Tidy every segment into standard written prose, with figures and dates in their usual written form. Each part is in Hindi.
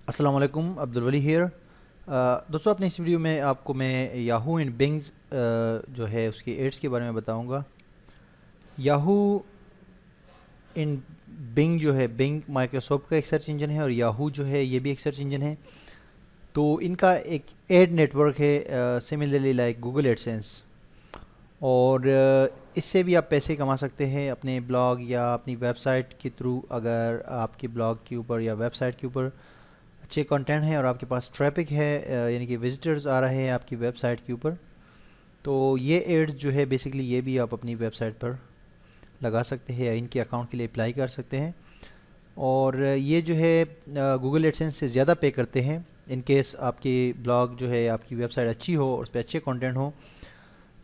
अस्सलाम वालेकुम, अब्दुल वली हियर। दोस्तों, अपने इस वीडियो में आपको मैं याहू एंड बिंग जो है उसके एड्स के बारे में बताऊंगा। याहू इन बिंग जो है, बिंग माइक्रोसॉफ्ट का एक सर्च इंजन है और याहू जो है ये भी एक सर्च इंजन है। तो इनका एक एड नेटवर्क है, सिमिलरली लाइक गूगल एडसेंस। और इससे भी आप पैसे कमा सकते हैं अपने ब्लॉग या अपनी वेबसाइट के थ्रू। अगर आपके ब्लॉग के ऊपर या वेबसाइट के ऊपर अच्छे कंटेंट हैं और आपके पास ट्रैफिक है, यानी कि विजिटर्स आ रहे हैं आपकी वेबसाइट के ऊपर, तो ये एड्स जो है बेसिकली ये भी आप अपनी वेबसाइट पर लगा सकते हैं या इनके अकाउंट के लिए अप्लाई कर सकते हैं। और ये जो है गूगल एडसेंस से ज़्यादा पे करते हैं इन केस आपकी ब्लॉग जो है, आपकी वेबसाइट अच्छी हो और उस पर अच्छे कंटेंट हो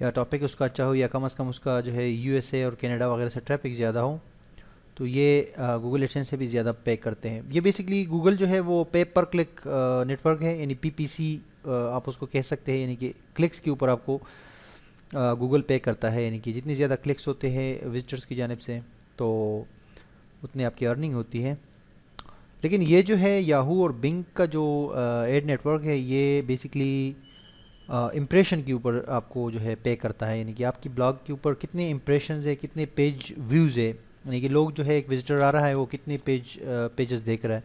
या टॉपिक उसका अच्छा हो या कम से कम उसका जो है यूएसए और कनाडा वगैरह से ट्रैफिक ज़्यादा हो, तो ये गूगल एडसेंस से भी ज़्यादा पे करते हैं। ये बेसिकली गूगल जो है वो पे पर क्लिक नेटवर्क है, यानी पीपीसी आप उसको कह सकते हैं। यानी कि क्लिक्स के ऊपर आपको गूगल पे करता है, यानी कि जितनी ज़्यादा क्लिक्स होते हैं विजिटर्स की जानिब से तो उतनी आपकी अर्निंग होती है। लेकिन ये जो है याहू और बिंग का जो एड नेटवर्क है, ये बेसिकली इम्प्रेशन के ऊपर आपको जो है पे करता है। यानी कि आपकी ब्लॉग के ऊपर कितने इम्प्रेशंस है, कितने पेज व्यूज़ है, यानी कि लोग जो है, एक विजिटर आ रहा है वो कितने पेजेस देख रहा है।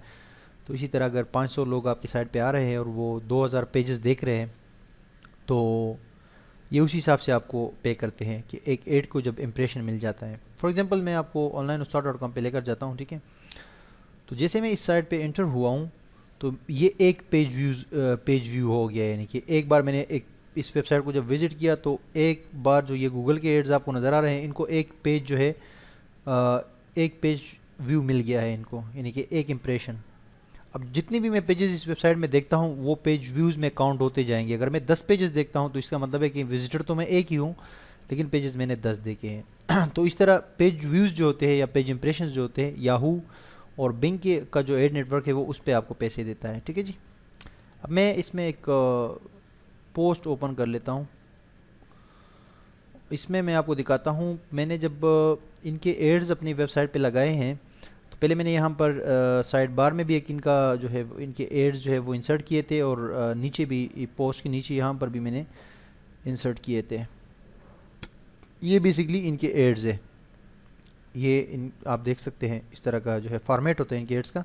तो इसी तरह अगर 500 लोग आपकी साइट पे आ रहे हैं और वो 2000 पेजेस देख रहे हैं, तो ये उसी हिसाब से आपको पे करते हैं कि एक एड को जब इम्प्रेशन मिल जाता है। फॉर एग्जांपल मैं आपको ऑनलाइन उस्ताद डॉट कॉम पर लेकर जाता हूँ, ठीक है। तो जैसे मैं इस साइट पे एंटर हुआ हूँ, तो ये एक पेज व्यू हो गया। यानी कि एक बार मैंने एक इस वेबसाइट को जब विजिट किया तो एक बार जो ये गूगल के एड्स आपको नज़र आ रहे हैं, इनको एक पेज जो है, एक पेज व्यू मिल गया है इनको, यानी कि एक इम्प्रेशन। अब जितनी भी मैं पेजेस इस वेबसाइट में देखता हूँ वो पेज व्यूज़ में काउंट होते जाएंगे। अगर मैं 10 पेजेस देखता हूँ तो इसका मतलब है कि विजिटर तो मैं एक ही हूँ, लेकिन पेजेस मैंने 10 देखे हैं। तो इस तरह पेज व्यूज़ जो होते हैं या पेज इंप्रेशंस जो होते हैं, याहू और बिंग के का जो एड नेटवर्क है वो उस पर आपको पैसे देता है, ठीक है जी। अब मैं इसमें एक पोस्ट ओपन कर लेता हूँ। इसमें मैं आपको दिखाता हूँ, मैंने जब इनके एड्स अपनी वेबसाइट पे लगाए हैं तो पहले मैंने यहाँ पर साइड बार में भी एक इनका जो है, इनके एड्स जो है वो इंसर्ट किए थे और नीचे भी पोस्ट के नीचे यहाँ पर भी मैंने इंसर्ट किए थे। ये बेसिकली इनके एड्स है। ये इन आप देख सकते हैं इस तरह का जो है फॉर्मेट होता है इनके एड्स का।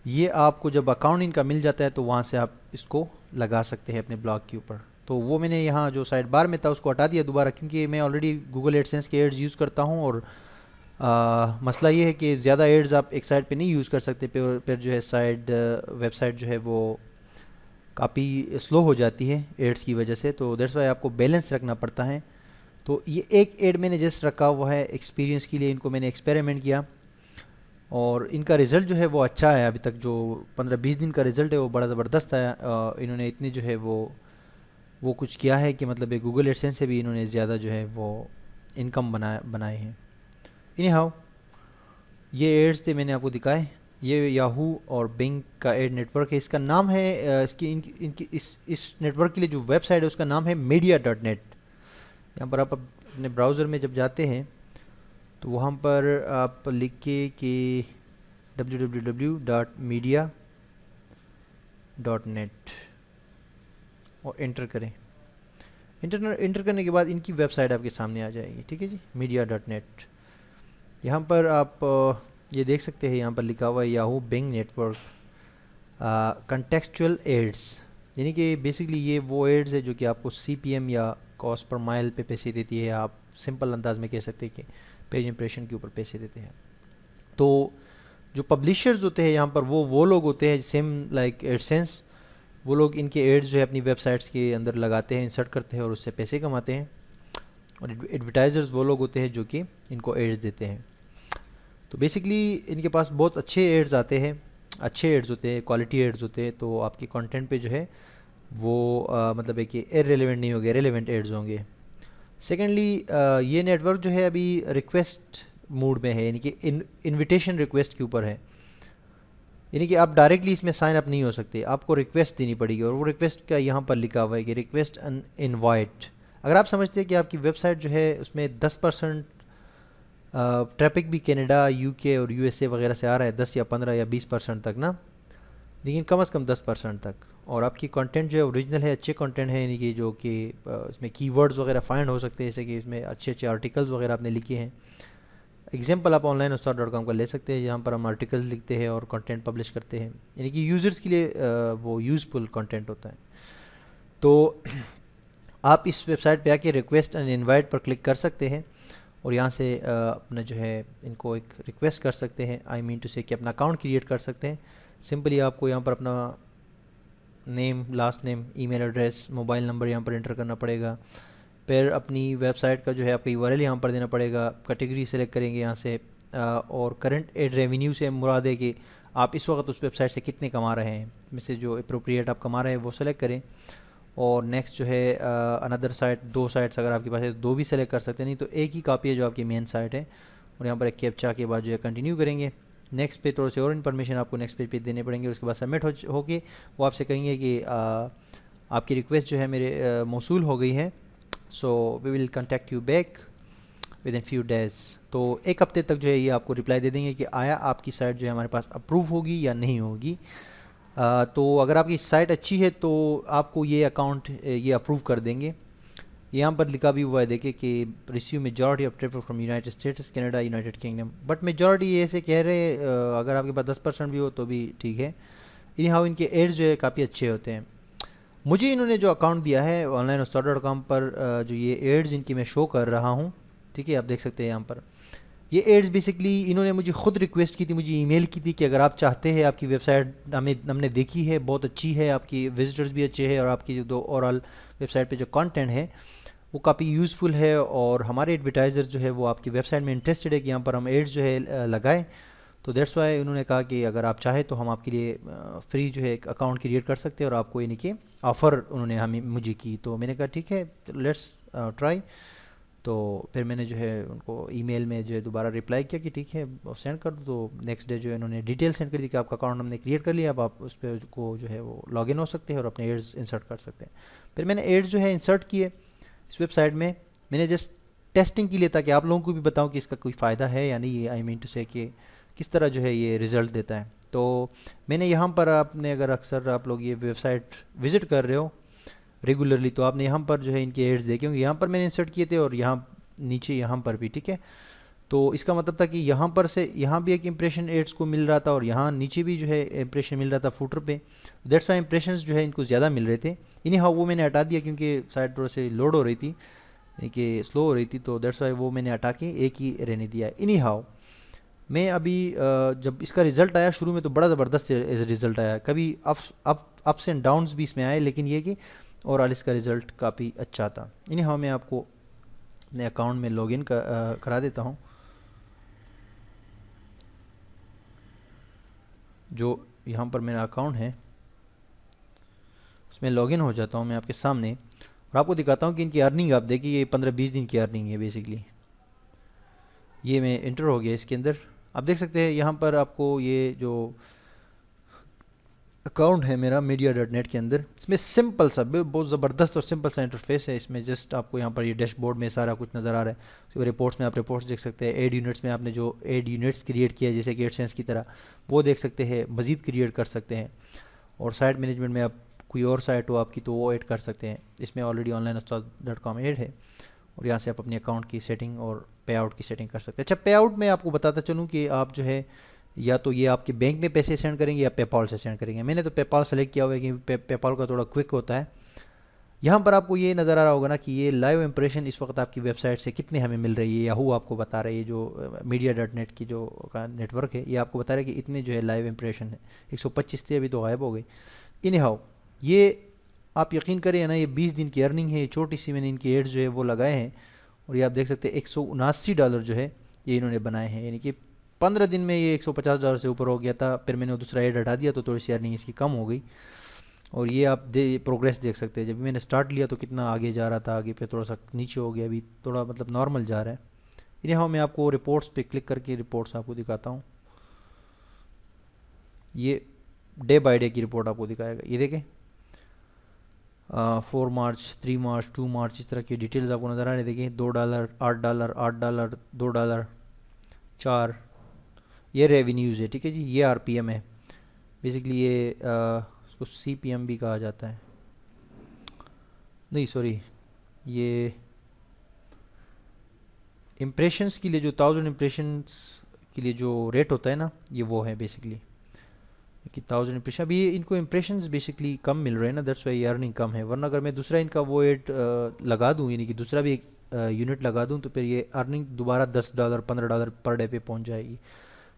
ये आपको जब अकाउंट इनका मिल जाता है तो वहाँ से आप इसको लगा सकते हैं अपने ब्लॉग के ऊपर। तो वो मैंने यहाँ जो साइड बार में था उसको हटा दिया दोबारा, क्योंकि मैं ऑलरेडी गूगल एडसेंस के एड्स यूज़ करता हूँ। और मसला ये है कि ज़्यादा एड्स आप एक साइड पे नहीं यूज़ कर सकते, फिर जो है साइड वेबसाइट जो है वो काफ़ी स्लो हो जाती है एड्स की वजह से। तो दैट्स वाई आपको बैलेंस रखना पड़ता है। तो ये एक एड मैंने जस्ट रखा हुआ है एक्सपीरियंस के लिए, इनको मैंने एक्सपेरिमेंट किया और इनका रिज़ल्ट जो है वो अच्छा है। अभी तक जो 15-20 दिन का रिज़ल्ट है वो बड़ा ज़बरदस्त आया। इन्होंने इतने जो है वो कुछ किया है कि मतलब ये गूगल एडसेंस से भी इन्होंने ज़्यादा जो है वो इनकम बनाए हैं। इनी हाउ, ये एड्स थे मैंने आपको दिखाए। ये याहू और बिंग का एड नेटवर्क है। इसका नाम है इसकी इनकी इनकी इस नेटवर्क के लिए जो वेबसाइट है उसका नाम है मीडिया डॉट नेट। यहाँ पर आप अपने ब्राउज़र में जब जाते हैं तो वहाँ पर आप लिख के कि www.media.net और एंटर करें। एंटर करने के बाद इनकी वेबसाइट आपके सामने आ जाएगी, ठीक है जी, media.net। यहाँ पर आप ये देख सकते हैं, यहाँ पर लिखा हुआ है Yahoo Bing network contextual ads. यानी कि बेसिकली ये वो एड्स है जो कि आपको सीपीएम या कॉस्ट पर माइल पे पैसे देती है। आप सिंपल अंदाज में कह सकते हैं कि पेज इंप्रेशन के ऊपर पैसे देते हैं। तो जो पब्लिशर्स होते हैं यहाँ पर वो लोग होते हैं सेम लाइक एडसेंस। वो लोग इनके एड्स जो है अपनी वेबसाइट्स के अंदर लगाते हैं, इंसर्ट करते हैं और उससे पैसे कमाते हैं। और एडवर्टाइजर्स वो लोग होते हैं जो कि इनको एड्स देते हैं। तो बेसिकली इनके पास बहुत अच्छे एड्स आते हैं, अच्छे एड्स होते हैं, क्वालिटी एड्स होते हैं। तो आपके कंटेंट पे जो है वो मतलब है कि इररिलेवेंट नहीं होंगे, रेलेवेंट एड्स होंगे। सेकेंडली ये नेटवर्क जो है अभी रिक्वेस्ट मूड में है, यानी कि इनविटेशन रिक्वेस्ट के ऊपर है। यानी कि आप डायरेक्टली इसमें साइन अप नहीं हो सकते, आपको रिक्वेस्ट देनी पड़ेगी। और वो रिक्वेस्ट का यहाँ पर लिखा हुआ है कि रिक्वेस्ट एन इनवाइट। अगर आप समझते हैं कि आपकी वेबसाइट जो है उसमें 10% ट्रैफिक भी कनाडा, यूके और यूएसए वगैरह से आ रहा है, 10 या 15 या 20% तक ना, लेकिन कम से कम 10% तक। और आपकी कंटेंट जो है ओरिजिनल है, अच्छे कंटेंट है, यानी कि जो कि इसमें कीवर्ड्स वगैरह फाइंड हो सकते हैं, जैसे कि इसमें अच्छे अच्छे आर्टिकल्स वगैरह आपने लिखे हैं। एग्जाम्पल आप ऑनलाइन उस्ताद.com का ले सकते हैं, जहाँ पर हम आर्टिकल्स लिखते हैं और कंटेंट पब्लिश करते हैं, यानी कि यूज़र्स के लिए वो यूज़फुल कंटेंट होता है। तो आप इस वेबसाइट पे आके रिक्वेस्ट एंड इनवाइट पर क्लिक कर सकते हैं और यहाँ से अपना जो है इनको एक रिक्वेस्ट कर सकते हैं, आई मीन टू से कि अपना अकाउंट क्रिएट कर सकते हैं। सिंपली आपको यहाँ पर अपना name, last name, email address, mobile number यहाँ पर एंटर करना पड़ेगा। फिर अपनी वेबसाइट का जो है आपका यूआरएल यहाँ पर देना पड़ेगा। कैटेगरी सेलेक्ट करेंगे यहाँ से और करंट एड रेवेन्यू से मुराद है कि आप इस वक्त उस वेबसाइट से कितने कमा रहे हैं, में से जो अप्रोप्रिएट आप कमा रहे हैं वो सेलेक्ट करें। और नेक्स्ट जो है अनदर साइट, 2 साइट्स अगर आपके पास है तो 2 भी सेलेक्ट कर सकते हैं, नहीं तो एक ही कापी है जो आपकी मेन साइट है। और यहाँ पर एक कैप्चा के बाद जो है कंटिन्यू करेंगे। नेक्स्ट पे थोड़े से और इन्फॉर्मेशन आपको नेक्स्ट पेज पे देने पड़ेंगे। उसके बाद सबमिट हो के वो आपसे कहेंगे कि आपकी रिक्वेस्ट जो है मेरे मौसूल हो गई है, so we will contact you back within few days. तो एक हफ्ते तक जो है ये आपको रिप्लाई दे देंगे कि आया आपकी साइट जो है हमारे पास अप्रूव होगी या नहीं होगी। तो अगर आपकी साइट अच्छी है तो आपको ये अकाउंट ये अप्रूव कर देंगे। यहाँ पर लिखा भी हुआ है देखिए कि receive majority of traffic from United states, Canada, United kingdom, but majority ये ऐसे कह रहे हैं अगर आपके पास 10% भी हो तो भी ठीक है। इन हाउ इनके एड्स जो है काफ़ी अच्छे होते हैं। मुझे इन्होंने जो अकाउंट दिया है ऑनलाइन उस्ताद.com पर जो ये एड्स इनकी मैं शो कर रहा हूँ, ठीक है, आप देख सकते हैं यहाँ पर ये एड्स बेसिकली इन्होंने मुझे खुद रिक्वेस्ट की थी, मुझे ईमेल की थी कि अगर आप चाहते हैं, आपकी वेबसाइट हमने देखी है, बहुत अच्छी है, आपकी विजिटर्स भी अच्छे हैं और आपकी जो दो ओवरऑल वेबसाइट पे जो कंटेंट है वो काफ़ी यूज़फुल है और हमारे एडवर्टाइज़र जो है वो आपकी वेबसाइट में इंटरेस्टेड है कि यहाँ पर हम एड्स जो है लगाएं। तो दैट्स वाई उन्होंने कहा कि अगर आप चाहें तो हम आपके लिए फ्री जो है एक अकाउंट क्रिएट कर सकते हैं और आपको यानी कि ऑफ़र उन्होंने हमें मुझे की। तो मैंने कहा ठीक है, लेट्स ट्राई। तो फिर मैंने जो है उनको ईमेल में जो है दोबारा रिप्लाई किया कि ठीक है सेंड कर दो। तो नेक्स्ट डे जो है इन्होंने डिटेल सेंड कर दी कि आपका अकाउंट हमने क्रिएट कर लिया, अब आप उस पर को जो है वो लॉगिन हो सकते हैं और अपने एड्स इंसर्ट कर सकते हैं। फिर मैंने एड्स जो है इंसर्ट किए इस वेबसाइट में, मैंने जस्ट टेस्टिंग के लिए ताकि आप लोगों को भी बताऊं कि इसका कोई फ़ायदा है या नहीं, आई मीन टू से कि किस तरह जो है ये रिज़ल्ट देता है। तो मैंने यहाँ पर, आपने अगर अक्सर आप लोग ये वेबसाइट विज़िट कर रहे हो रेगुलरली तो आपने यहाँ पर जो है इनके एड्स देखे होंगे। यहाँ पर मैंने इंसर्ट किए थे और यहाँ नीचे यहाँ पर भी, ठीक है। तो इसका मतलब था कि यहाँ पर से यहाँ भी एक इंप्रेशन एड्स को मिल रहा था और यहाँ नीचे भी जो है इंप्रेशन मिल रहा था फुटर पे। दैट्स वाई इंप्रेशन जो है इनको ज़्यादा मिल रहे थे। इन्हीं हाउ वो मैंने हटा दिया क्योंकि साइट थोड़ा से लोड हो रही थी, कि स्लो हो रही थी, तो दैट्स वाई वो मैंने हटा के एक ही रहने दिया। इन्हीं हाउ मैं अभी जब इसका रिज़ल्ट आया शुरू में तो बड़ा ज़बरदस्त रिज़ल्ट आया, कभी अप्स एंड डाउन्स भी इसमें आए, लेकिन ये कि ओवरऑल इसका रिज़ल्ट काफ़ी अच्छा था। इन्हीं हाउ मैं आपको अपने अकाउंट में लॉगिन करा देता हूँ। जो यहाँ पर मेरा अकाउंट है उसमें लॉगिन हो जाता हूँ मैं आपके सामने और आपको दिखाता हूँ कि इनकी अर्निंग आप देखिए, ये 15-20 दिन की अर्निंग है बेसिकली। ये मैं इंटर हो गया इसके अंदर, आप देख सकते हैं यहाँ पर आपको ये जो अकाउंट है मेरा मीडिया.नेट के अंदर, इसमें सिंपल सा बहुत ज़बरदस्त और सिंपल सा इंटरफेस है। इसमें जस्ट आपको यहाँ पर ये डैशबोर्ड में सारा कुछ नज़र आ रहा है। तो रिपोर्ट्स में आप रिपोर्ट्स देख सकते हैं, एड यूनिट्स में आपने जो एड यूनिट्स क्रिएट किया है जैसे कि एडसेंस की तरह वो देख सकते हैं, मज़ीद क्रिएट कर सकते हैं। और साइट मैनेजमेंट में आप कोई और साइट हो आपकी तो वो ऐड कर सकते हैं। इसमें ऑलरेडी ऑनलाइन उस्ताद.com ऐड है और यहाँ से आप अपने अकाउंट की सेटिंग और पे आउट की सेटिंग कर सकते हैं। अच्छा, पे आउट में आपको बताता चलूँ कि आप जो है या तो ये आपके बैंक में पैसे सेंड करेंगे या पेपाल से सेंड करेंगे। मैंने तो पेपाल सेलेक्ट किया हुआ है कि पेपाल का थोड़ा क्विक होता है। यहाँ पर आपको ये नज़र आ रहा होगा ना कि ये लाइव इंप्रेशन इस वक्त आपकी वेबसाइट से कितने हमें मिल रही है, याहू आपको बता रही है, जो मीडिया.नेट की जो का नेटवर्क है ये आपको बता रहा है कि इतने जो है लाइव इंप्रेशन है। 125 थे, अभी तो गायब हो गई। इन हाउ ये आप यकीन करें ना, ये 20 दिन की अर्निंग है, छोटी सी मैंने इनकी एड्स जो है वो लगाए हैं और ये आप देख सकते हैं $179 जो है ये इन्होंने बनाए हैं, यानी कि 15 दिन में ये $150 से ऊपर हो गया था। फिर मैंने दूसरा एड हटा दिया तो थोड़ी सी अर्निंग इसकी कम हो गई। और ये आप प्रोग्रेस देख सकते हैं, जब मैंने स्टार्ट लिया तो कितना आगे जा रहा था, आगे पे थोड़ा सा नीचे हो गया, अभी थोड़ा मतलब नॉर्मल जा रहा है। इन्हें हाँ मैं आपको रिपोर्ट्स पे क्लिक करके रिपोर्ट्स आपको दिखाता हूँ। ये डे बाय डे की रिपोर्ट आपको दिखाएगा, ये देखें 4 मार्च, 3 मार्च, 2 मार्च, इस तरह की डिटेल्स आपको नज़र आ रही है। देखिए $2, $8, $8, $2, 4, ये रेवेन्यूज़ है, ठीक है जी। ये आरपीएम है, बेसिकली ये इसको CPM भी कहा जाता है, नहीं सॉरी, ये इम्प्रेशंस के लिए जो 1000 इम्प्रेशंस के लिए जो रेट होता है ना, ये वो है बेसिकली कि 1000 इम्प्रेशन। अभी इनको इम्प्रेशंस बेसिकली कम मिल रहे हैं ना, दैट्स वाई अर्निंग कम है। वरना अगर मैं दूसरा इनका वो एड लगा दूँ, यानी कि दूसरा भी एक यूनिट लगा दूँ, तो फिर ये अर्निंग दोबारा $10 $15 पर डे पे पहुंच जाएगी।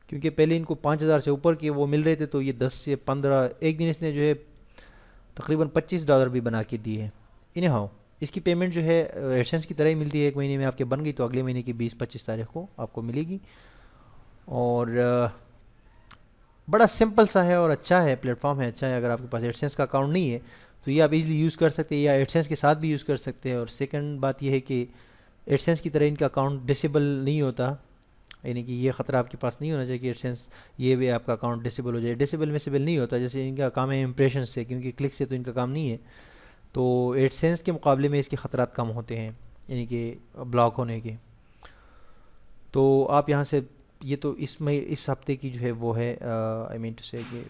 क्योंकि पहले इनको 5000 से ऊपर के वो मिल रहे थे, तो ये 10 से 15, एक दिन इसने जो है तकरीबन $25 भी बना के दिए हैं। इन्हें हाउ इसकी पेमेंट जो है एडसेंस की तरह ही मिलती है, एक महीने में आपके बन गई तो अगले महीने की 20-25 तारीख को आपको मिलेगी। और बड़ा सिंपल सा है और अच्छा है, प्लेटफॉर्म है, अच्छा है। अगर आपके पास एडसेंस का अकाउंट नहीं है तो ये आप इजीली यूज़ कर सकते हैं, या एडसेंस के साथ भी यूज़ कर सकते हैं। और सेकंड बात ये है कि एडसेंस की तरह इनका अकाउंट डिसेबल नहीं होता, यानी कि ये ख़तरा आपके पास नहीं होना चाहिए कि एडसेंस ये भी आपका अकाउंट डिसेबल हो जाए। डिसेबल मिसेबल नहीं होता, जैसे इनका काम है इंप्रेशन से, क्योंकि क्लिक से तो इनका काम नहीं है। तो एडसेंस के मुकाबले में इसके ख़तरात कम होते हैं, यानी कि ब्लॉक होने के। तो आप यहाँ से, ये तो इसमें इस हफ्ते की जो है वो है, आई मीन टू से कि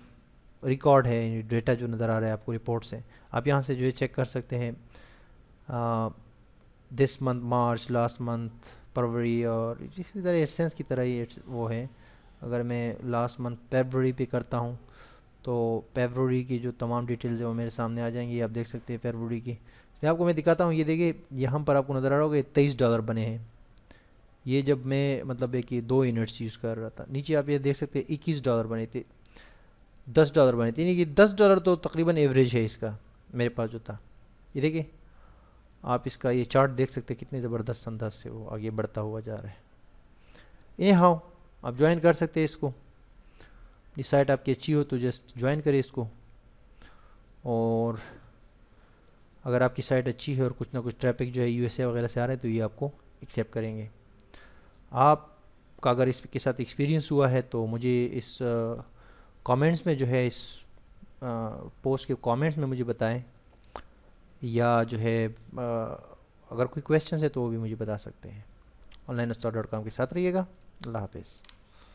रिकॉर्ड है, डेटा जो नज़र आ रहा है आपको रिपोर्ट से, आप यहाँ से जो है चेक कर सकते हैं this month March, last month February, और इसी तरह एडसेंस की तरह ही वो है। अगर मैं लास्ट मंथ फरवरी पे करता हूँ तो फरवरी की जो तमाम डिटेल्स है वो मेरे सामने आ जाएंगी, आप देख सकते हैं फरवरी की। मैं आपको मैं दिखाता हूँ, ये देखिए यहाँ पर आपको नज़र आ रहा होगा $23 बने हैं। ये जब मैं मतलब है कि 2 यूनिट्स यूज़ कर रहा था। नीचे आप ये देख सकते हैं $21 बने थे, $10 बने थे, यानी कि $10 तो तकरीबन एवरेज है इसका मेरे पास जो था। ये देखिए आप इसका ये चार्ट देख सकते हैं, कितने ज़बरदस्त अंदाज से वो आगे बढ़ता हुआ जा रहा है। इन्हें हाउ आप ज्वाइन कर सकते हैं इसको, ये साइट आपकी अच्छी हो तो जस्ट ज्वाइन करें इसको। और अगर आपकी साइट अच्छी है और कुछ ना कुछ ट्रैफिक जो है USA वगैरह से आ रहा है, तो ये आपको एक्सेप्ट करेंगे। आपका अगर इसके साथ एक्सपीरियंस हुआ है तो मुझे इस कमेंट्स में जो है, इस पोस्ट के कमेंट्स में मुझे बताएं, या जो है अगर कोई क्वेश्चन है तो वो भी मुझे बता सकते हैं। ऑनलाइन उस्ताद.com के साथ रहिएगा। अल्लाह हाफिज़।